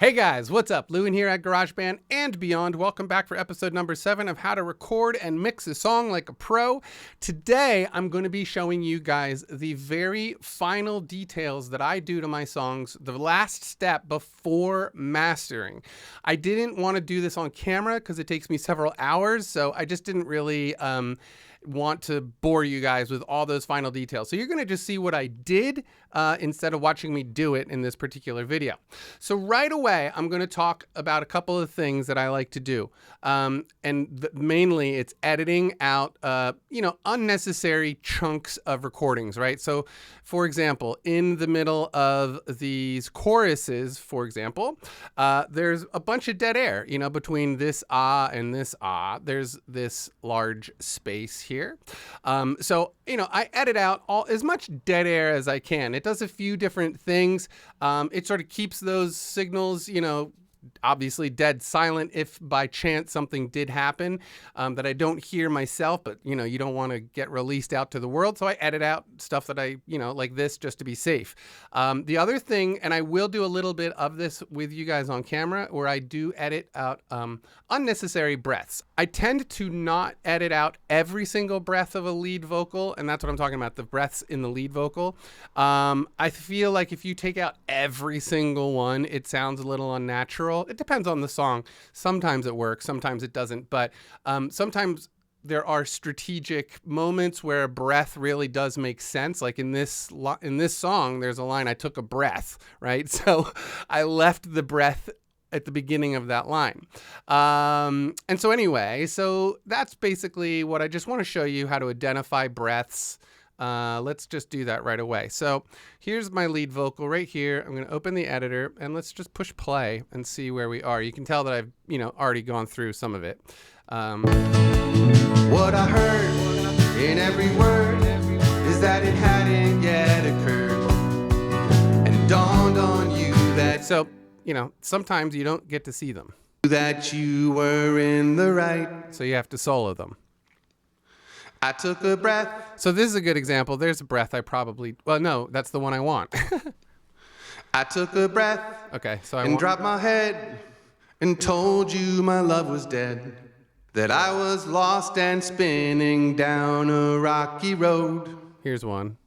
Hey guys, what's up? Lewin here at Garageband and beyond. Welcome back for episode number 7 of how to record and mix a song like a pro. Today, I'm going to be showing you guys the very final details that I do to my songs, the last step before mastering. I didn't want to do this on camera because it takes me several hours, so I just didn't really want to bore you guys with all those final details. So you're going to just see what I did instead of watching me do it in this particular video. So right away, I'm going to talk about a couple of things that I like to do. Mainly it's editing out, unnecessary chunks of recordings, right? So for example, in the middle of these choruses, for example, there's a bunch of dead air, between this ah and this ah, there's this large space here. I edit out as much dead air as I can. It does a few different things. It sort of keeps those signals, obviously dead silent if by chance something did happen that I don't hear myself, but you don't want to get released out to the world. So I edit out stuff that I, like this, just to be safe. The other thing, and I will do a little bit of this with you guys on camera, where I do edit out unnecessary breaths. I tend to not edit out every single breath of a lead vocal, and that's what I'm talking about, the breaths in the lead vocal. I feel like if you take out every single one, it sounds a little unnatural. It depends on the song. Sometimes it works, sometimes it doesn't, but sometimes there are strategic moments where a breath really does make sense. Like in this song, there's a line, I took a breath, right? So I left the breath at the beginning of that line. And so anyway, so that's basically what I just want to show you, how to identify breaths. Let's just do that right away. So here's my lead vocal right here. I'm going to open the editor and let's just push play and see where we are. You can tell that I've, already gone through some of it. What I heard in every word is that it hadn't yet occurred, and it dawned on you that, so, sometimes you don't get to see them, that you were in the right. So you have to solo them. I took a breath. So this is a good example. There's a breath no, that's the one I want. I took a breath. Okay, so I dropped my head and told you my love was dead, that I was lost and spinning down a rocky road. Here's one.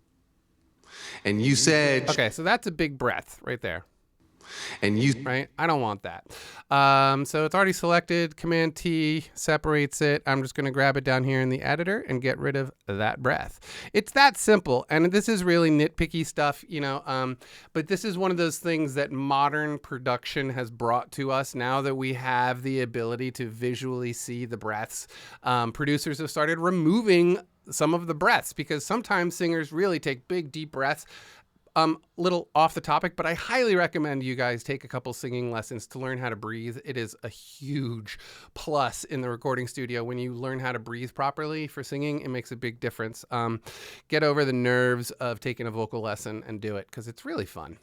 And you said, okay, so that's a big breath right there. And you, right? I don't want that. So it's already selected. Command T separates it. I'm just going to grab it down here in the editor and get rid of that breath. It's that simple. And this is really nitpicky stuff, but this is one of those things that modern production has brought to us now that we have the ability to visually see the breaths. Producers have started removing some of the breaths because sometimes singers really take big, deep breaths. Little off the topic, but I highly recommend you guys take a couple singing lessons to learn how to breathe. It is a huge plus in the recording studio. When you learn how to breathe properly for singing, it makes a big difference. Get over the nerves of taking a vocal lesson and do it because it's really fun.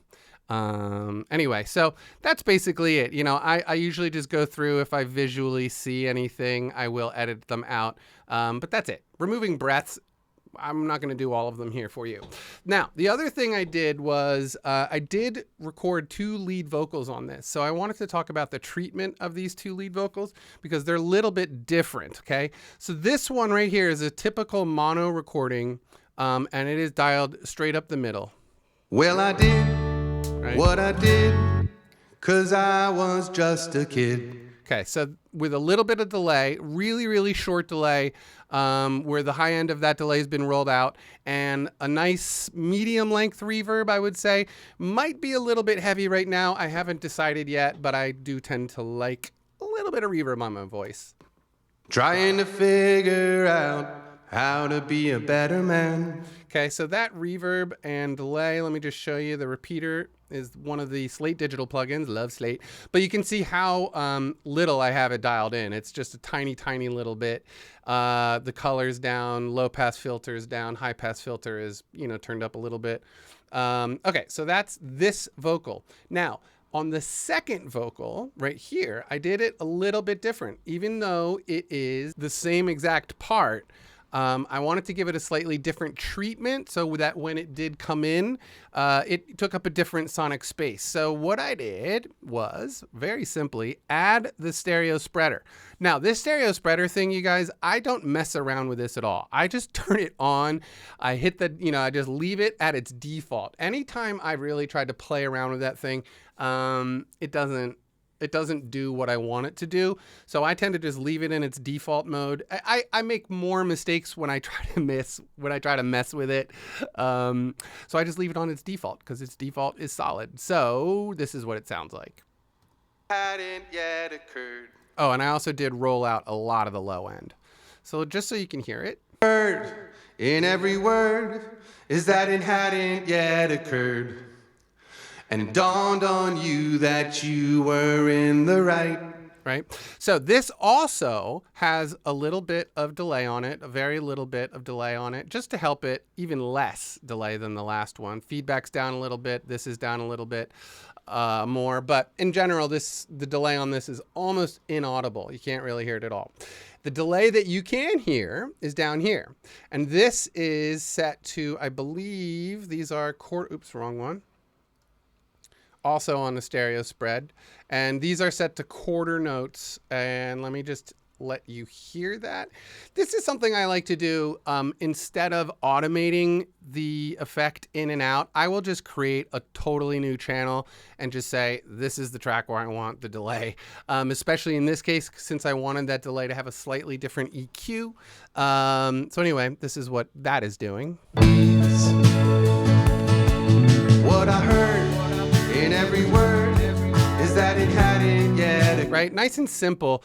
Anyway, so that's basically it. I usually just go through, if I visually see anything, I will edit them out. But that's it. Removing breaths, I'm not going to do all of them here for you. Now, the other thing I did was I did record 2 lead vocals on this. So I wanted to talk about the treatment of these 2 lead vocals because they're a little bit different, okay? So this one right here is a typical mono recording, and it is dialed straight up the middle. Well, I did right? What I did, 'cause I was just a kid. Okay, so with a little bit of delay, really, really short delay, where the high end of that delay has been rolled out, and a nice medium length reverb, I would say. Might be a little bit heavy right now. I haven't decided yet, but I do tend to like a little bit of reverb on my voice. Trying to figure out how to be a better man. Okay, so that reverb and delay, let me just show you. The repeater is one of the Slate digital plugins. Love Slate. But you can see how little I have it dialed in. It's just a tiny, tiny little bit. The color's down, low pass filter is down, high pass filter is, turned up a little bit. Okay, so that's this vocal. Now, on the second vocal right here, I did it a little bit different. Even though it is the same exact part, I wanted to give it a slightly different treatment so that when it did come in, it took up a different sonic space. So what I did was, very simply, add the stereo spreader. Now, this stereo spreader thing, you guys, I don't mess around with this at all. I just turn it on. I hit the, I just leave it at its default. Anytime I really tried to play around with that thing, it doesn't do what I want it to do. So I tend to just leave it in its default mode. I make more mistakes when I try to mess with it. So I just leave it on its default because its default is solid. So this is what it sounds like. Hadn't yet occurred. Oh, and I also did roll out a lot of the low end. So just so you can hear it. In every word is that it hadn't yet occurred. And it dawned on you that you were in the right. Right? So this also has a little bit of delay on it, a very little bit of delay on it, just to help it even less delay than the last one. Feedback's down a little bit. This is down a little bit more. But in general, the delay on this is almost inaudible. You can't really hear it at all. The delay that you can hear is down here. And this is set to, I believe, these are oops, wrong one. Also on the stereo spread, and these are set to quarter notes, and let me just let you hear that. This is something I like to do. Instead of automating the effect in and out, I will just create a totally new channel and just say, this is the track where I want the delay. Especially in this case, since I wanted that delay to have a slightly different EQ. So anyway, this is what that is doing. What I heard in every word is that it hadn't yet. Right, nice and simple.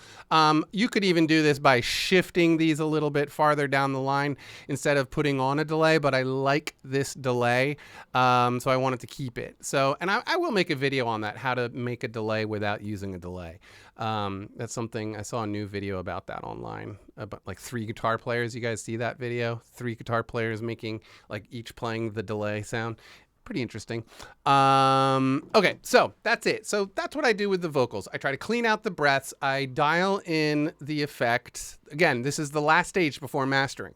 You could even do this by shifting these a little bit farther down the line instead of putting on a delay, but I like this delay, so I wanted to keep it. So, and I will make a video on that, how to make a delay without using a delay. That's something, I saw a new video about that online, about like 3 guitar players. You guys see that video? 3 guitar players making, like, each playing the delay sound. Pretty interesting. Okay, so that's it. So that's what I do with the vocals. I try to clean out the breaths. I dial in the effects. Again, this is the last stage before mastering.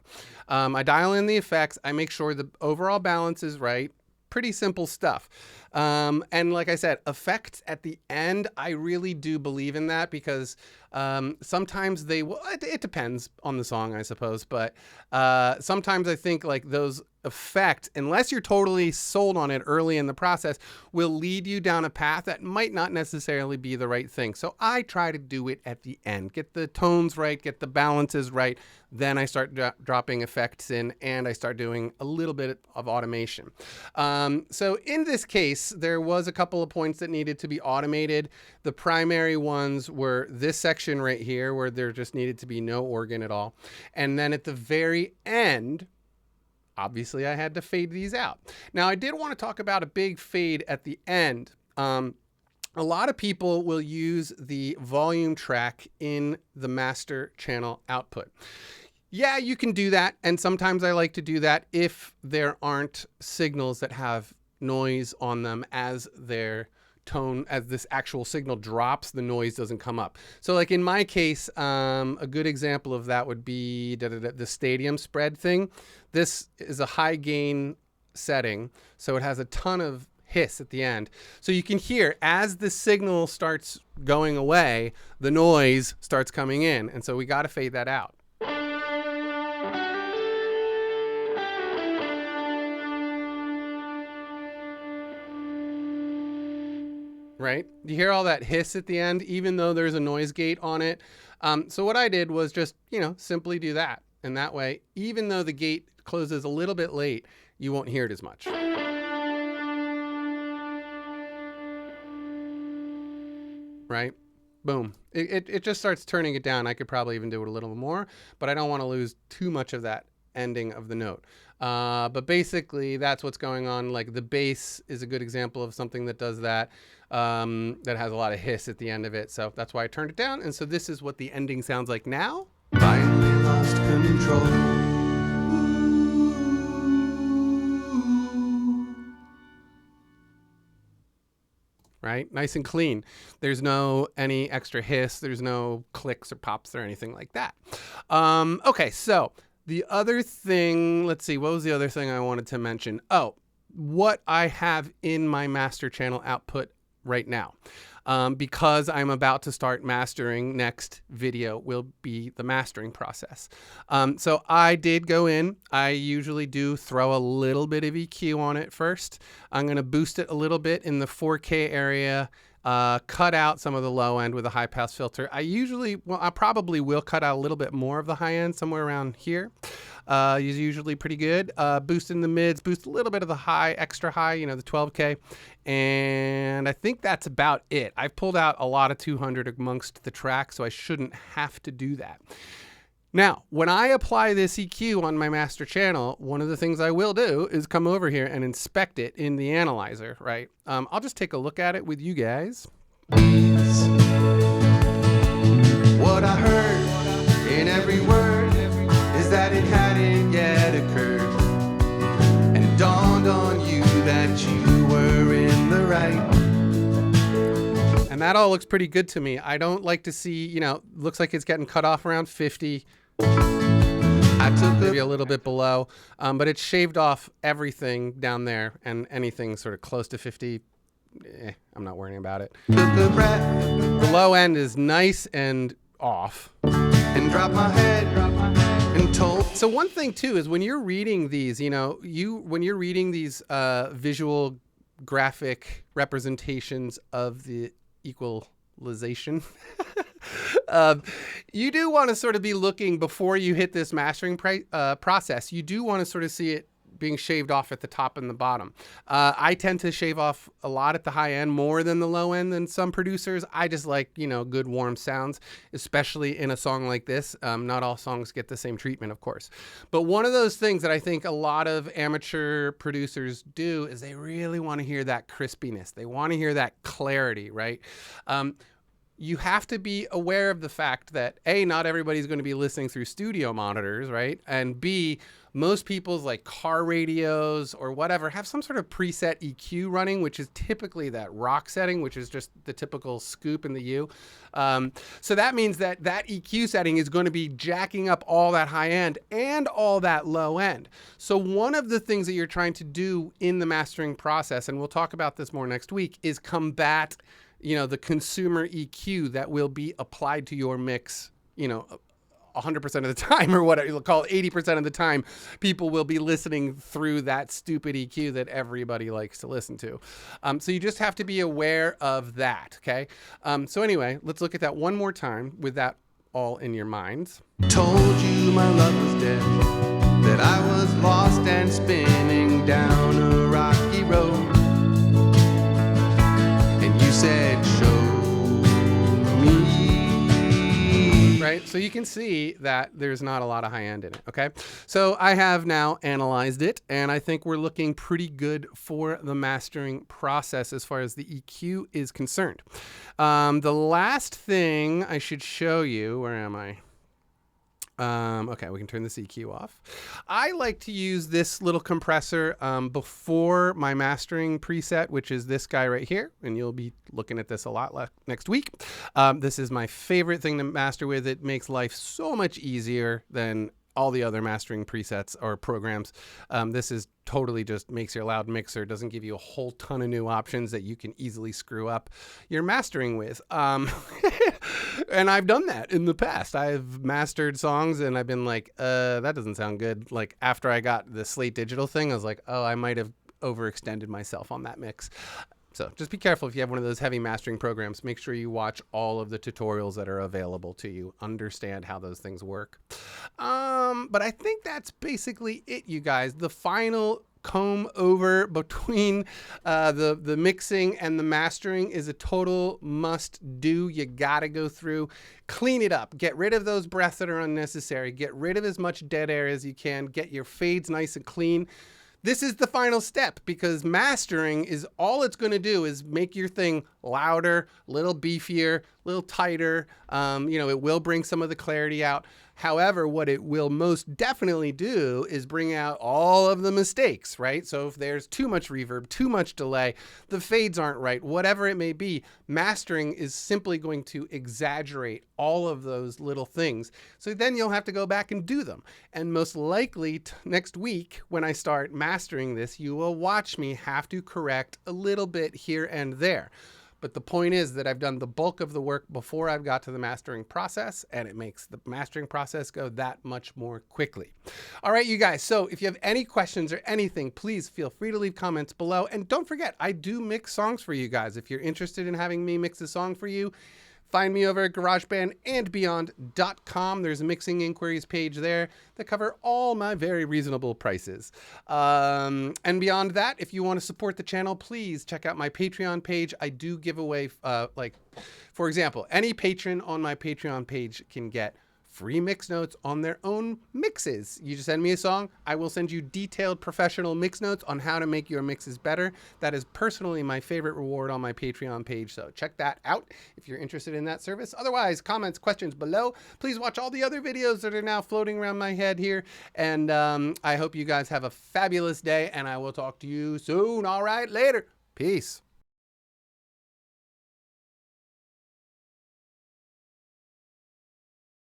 I dial in the effects. I make sure the overall balance is right. Pretty simple stuff. And like I said, effects at the end, I really do believe in that because sometimes they will, it depends on the song, I suppose, but sometimes I think like those effects, unless you're totally sold on it early in the process, will lead you down a path that might not necessarily be the right thing. So I try to do it at the end, get the tones right, get the balances right. Then I start dropping effects in and I start doing a little bit of automation. So in this case, there was a couple of points that needed to be automated. The primary ones were this section right here where there just needed to be no organ at all. And then at the very end, obviously I had to fade these out. Now I did want to talk about a big fade at the end. A lot of people will use the volume track in the master channel output. Yeah, you can do that. And sometimes I like to do that if there aren't signals that have noise on them as their tone, as this actual signal drops, the noise doesn't come up. So like in my case, a good example of that would be the stadium spread thing. This is a high gain setting, so it has a ton of hiss at the end. So you can hear as the signal starts going away, the noise starts coming in. And so we got to fade that out. Right? You hear all that hiss at the end, even though there's a noise gate on it. So what I did was just, simply do that. And that way, even though the gate closes a little bit late, you won't hear it as much. Right? Boom. It just starts turning it down. I could probably even do it a little more, but I don't want to lose too much of that ending of the note. But basically that's what's going on. Like the bass is a good example of something that does that, that has a lot of hiss at the end of it. So that's why I turned it down. And so this is what the ending sounds like now. Finally lost control. Right? Nice and clean. There's no any extra hiss. There's no clicks or pops or anything like that. Okay, so The other thing, let's see, what was the other thing I wanted to mention? Oh, what I have in my master channel output right now. Because I'm about to start mastering, next video will be the mastering process. So I did go in. I usually do throw a little bit of EQ on it first. I'm going to boost it a little bit in the 4K area. Cut out some of the low end with a high pass filter. I probably will cut out a little bit more of the high end, somewhere around here. Is usually pretty good. Boost in the mids, boost a little bit of the high, extra high, the 12K. And I think that's about it. I've pulled out a lot of 200 amongst the tracks, so I shouldn't have to do that. Now, when I apply this EQ on my master channel, one of the things I will do is come over here and inspect it in the analyzer, right? I'll just take a look at it with you guys. What I heard in every word is that it hadn't yet occurred, and it dawned on you that you were in the right. And that all looks pretty good to me. I don't like to see, looks like it's getting cut off around 50. I took maybe a little bit below, but it's shaved off everything down there, and anything sort of close to 50, I'm not worrying about it. The low end is nice and off. And drop my head and told. So one thing too is when you're reading these, when you're reading these visual graphic representations of the equalization, you do want to sort of be looking before you hit this mastering process. You do want to sort of see it being shaved off at the top and the bottom. I tend to shave off a lot at the high end, more than the low end than some producers. I just like, good warm sounds, especially in a song like this. Not all songs get the same treatment, of course. But one of those things that I think a lot of amateur producers do is they really want to hear that crispiness. They want to hear that clarity, right? You have to be aware of the fact that A, not everybody's going to be listening through studio monitors, right? And B, most people's like car radios or whatever have some sort of preset EQ running, which is typically that rock setting, which is just the typical scoop in the U. So that means that EQ setting is going to be jacking up all that high end and all that low end. So one of the things that you're trying to do in the mastering process, and we'll talk about this more next week, is combat the consumer EQ that will be applied to your mix, 100% of the time, or what you'll call 80% of the time, people will be listening through that stupid EQ that everybody likes to listen to. So you just have to be aware of that, okay? So anyway, let's look at that one more time with that all in your minds. Told you my love was dead, that I was lost and spinning down a rocky road. You said, show me. Right, so you can see that there's not a lot of high end in it, okay? So I have now analyzed it, and I think we're looking pretty good for the mastering process as far as the EQ is concerned. The last thing I should show you, where am I? Okay, we can turn this EQ off. I like to use this little compressor before my mastering preset, which is this guy right here, and you'll be looking at this a lot next week. This is my favorite thing to master with. It makes life so much easier than all the other mastering presets or programs. This is totally just makes your loud mixer, doesn't give you a whole ton of new options that you can easily screw up your mastering with. And I've done that in the past. I've mastered songs and I've been like, that doesn't sound good. Like after I got the Slate Digital thing, I was like, oh, I might have overextended myself on that mix. So just be careful if you have one of those heavy mastering programs. Make sure you watch all of the tutorials that are available to you. Understand how those things work. But I think that's basically it, you guys. The final comb over between the mixing and the mastering is a total must do. You gotta go through, clean it up, get rid of those breaths that are unnecessary, get rid of as much dead air as you can, get your fades nice and clean. This is the final step, because mastering is all it's going to do is make your thing louder, a little beefier, a little tighter. It will bring some of the clarity out. However, what it will most definitely do is bring out all of the mistakes, right? So if there's too much reverb, too much delay, the fades aren't right, whatever it may be, mastering is simply going to exaggerate all of those little things. So then you'll have to go back and do them. And most likely next week, when I start mastering this, you will watch me have to correct a little bit here and there. But the point is that I've done the bulk of the work before I've got to the mastering process, and it makes the mastering process go that much more quickly. All right, you guys, so if you have any questions or anything, please feel free to leave comments below. And don't forget, I do mix songs for you guys. If you're interested in having me mix a song for you, find me over at garagebandandbeyond.com. There's a mixing inquiries page there that cover all my very reasonable prices. And beyond that, if you want to support the channel, please check out my Patreon page. I do give away, for example, any patron on my Patreon page can get free mix notes on their own mixes. You just send me a song, I will send you detailed professional mix notes on how to make your mixes better. That is personally my favorite reward on my Patreon page, so check that out if you're interested in that service. Otherwise, comments, questions below. Please watch all the other videos that are now floating around my head here, and I hope you guys have a fabulous day, and I will talk to you soon. All right, later. Peace.